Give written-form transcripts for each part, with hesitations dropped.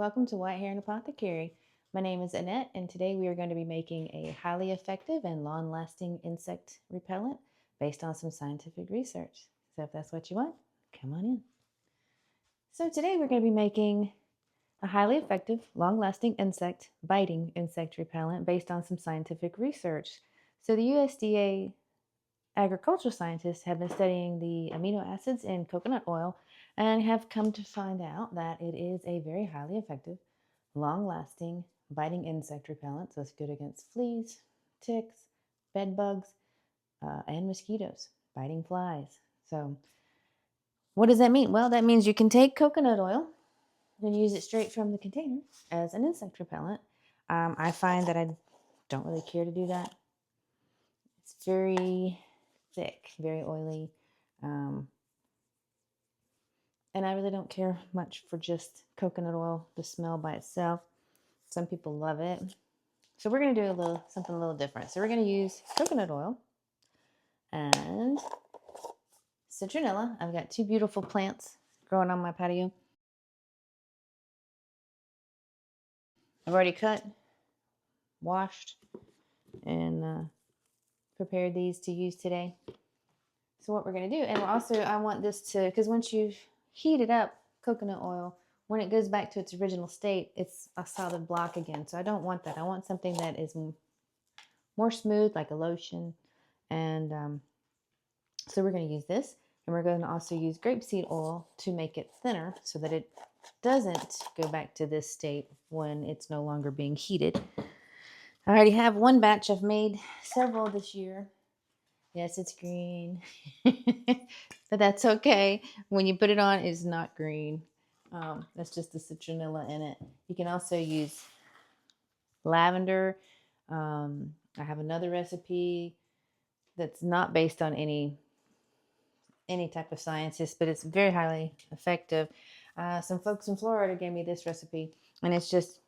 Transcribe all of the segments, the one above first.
welcome to White Hair and Apothecary. My name is Annette, and today we are going to be making a highly effective and long-lasting insect repellent based on some scientific research. So if that's what you want, come on in. So today we're going to be making a highly effective, long-lasting biting insect repellent based on some scientific research. So the USDA agricultural scientists have been studying the amino acids in coconut oil and have come to find out that it is a very highly effective, long-lasting biting insect repellent. So it's good against fleas, ticks, bed bugs, and mosquitoes, biting flies. So what does that mean? Well, that means you can take coconut oil and use it straight from the container as an insect repellent. I find that I don't really care to do that. It's very thick, very oily. And I really don't care much for just coconut oil, the smell by itself. Some people love it. So we're going to do something a little different. So we're going to use coconut oil and citronella. I've got two beautiful plants growing on my patio. I've already cut, washed, and prepared these to use today. So what we're going to do, and also I want this to, because once you've heated up coconut oil, when it goes back to its original state, it's a solid block again. So I don't want that. I want something that is more smooth, like a lotion. And so we're going to use this, and we're going to also use grapeseed oil to make it thinner so that it doesn't go back to this state when it's no longer being heated. I already have one batch. I've made several this year. Yes, it's green, but that's okay. When you put it on, it's not green. That's just the citronella in it. You can also use lavender. I have another recipe that's not based on any type of scientist, but it's very highly effective. Some folks in Florida gave me this recipe, and it's just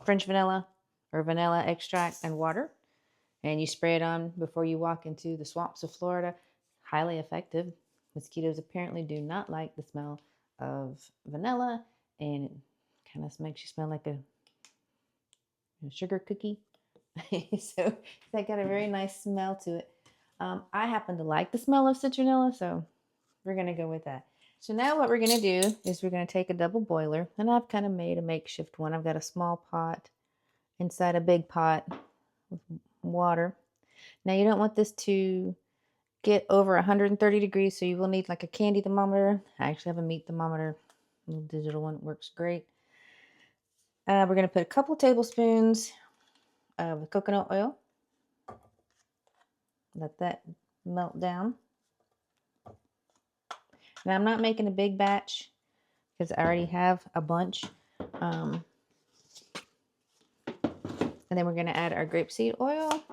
French vanilla or vanilla extract and water. And you spray it on before you walk into the swamps of Florida. Highly effective. Mosquitoes apparently do not like the smell of vanilla, and it kind of makes you smell like a sugar cookie. So that got a very nice smell to it. I happen to like the smell of citronella, so we're going to go with that. So now what we're going to do is we're going to take a double boiler, and I've kind of made a makeshift one. I've got a small pot inside a big pot with water. Now you don't want this to get over 130 degrees, so you will need like a candy thermometer. I actually have a meat thermometer, a little digital one, works great. We're going to put a couple tablespoons of coconut oil. Let that melt down. Now I'm not making a big batch because I already have a bunch. And then we're going to add our grapeseed oil.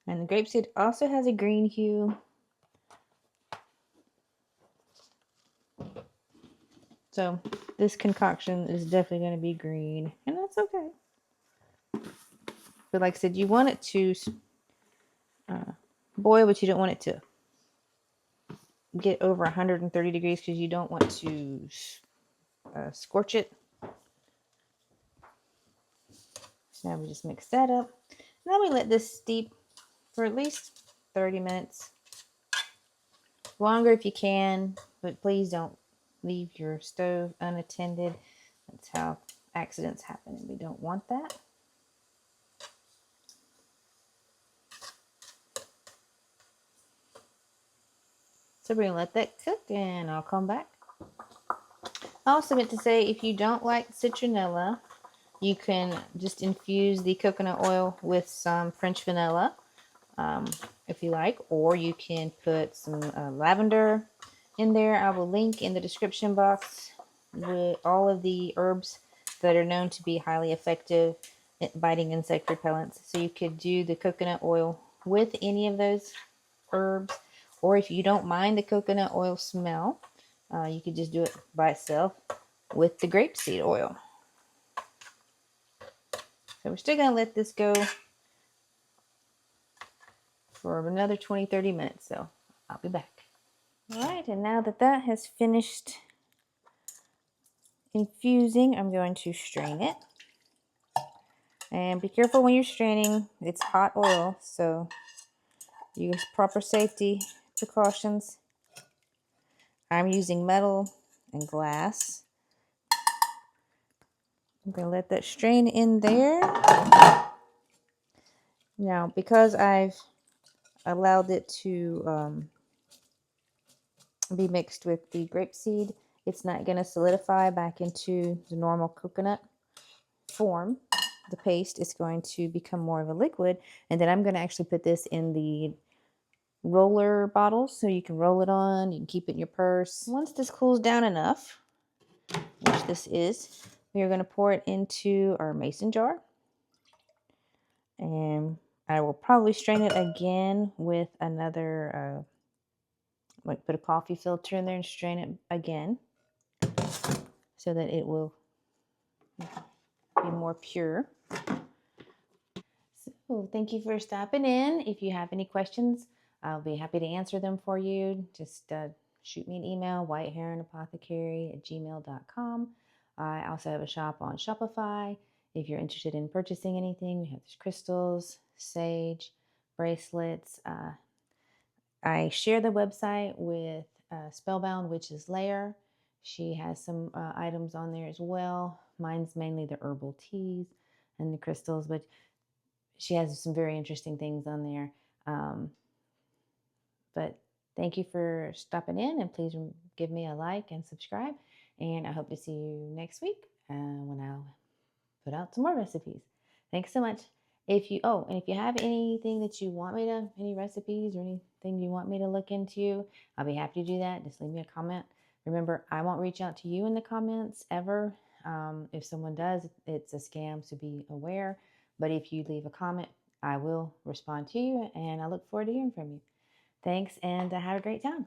And the grapeseed also has a green hue. So this concoction is definitely going to be green, and that's okay. But like I said, you want it to boil, but you don't want it to get over 130 degrees because you don't want to scorch it. Now we just mix that up. Now we let this steep for at least 30 minutes. Longer if you can, but please don't leave your stove unattended. That's how accidents happen, and we don't want that. So we're going to let that cook, and I'll come back. I also meant to say, if you don't like citronella, you can just infuse the coconut oil with some French vanilla, if you like, or you can put some lavender in there. I will link in the description box with all of the herbs that are known to be highly effective at biting insect repellents. So you could do the coconut oil with any of those herbs, or if you don't mind the coconut oil smell, you could just do it by itself with the grapeseed oil. So we're still going to let this go for another 20-30 minutes, so I'll be back. All right, and now that that has finished infusing, I'm going to strain it. And be careful when you're straining. It's hot oil, so use proper safety precautions. I'm using metal and glass. I'm going to let that strain in there. Now, because I've allowed it to be mixed with the grapeseed, it's not going to solidify back into the normal coconut form. The paste is going to become more of a liquid, and then I'm going to actually put this in the roller bottles so you can roll it on, you can keep it in your purse. Once this cools down enough, which this is, we are going to pour it into our mason jar, and I will probably strain it again with another like put a coffee filter in there and strain it again so that it will be more pure. So thank you for stopping in. If you have any questions, I'll be happy to answer them for you. Just shoot me an email, whiteheronapothecary@gmail.com. I also have a shop on Shopify. If you're interested in purchasing anything, we have crystals, sage, bracelets. I share the website with Spellbound Witch's Lair. She has some items on there as well. Mine's mainly the herbal teas and the crystals, but she has some very interesting things on there. But thank you for stopping in, and please give me a like and subscribe. And I hope to see you next week when I'll put out some more recipes. Thanks so much. And if you have anything that you want me to, any recipes or anything you want me to look into, I'll be happy to do that. Just leave me a comment. Remember, I won't reach out to you in the comments ever. If someone does, it's a scam, so be aware. But if you leave a comment, I will respond to you, and I look forward to hearing from you. Thanks, and have a great time.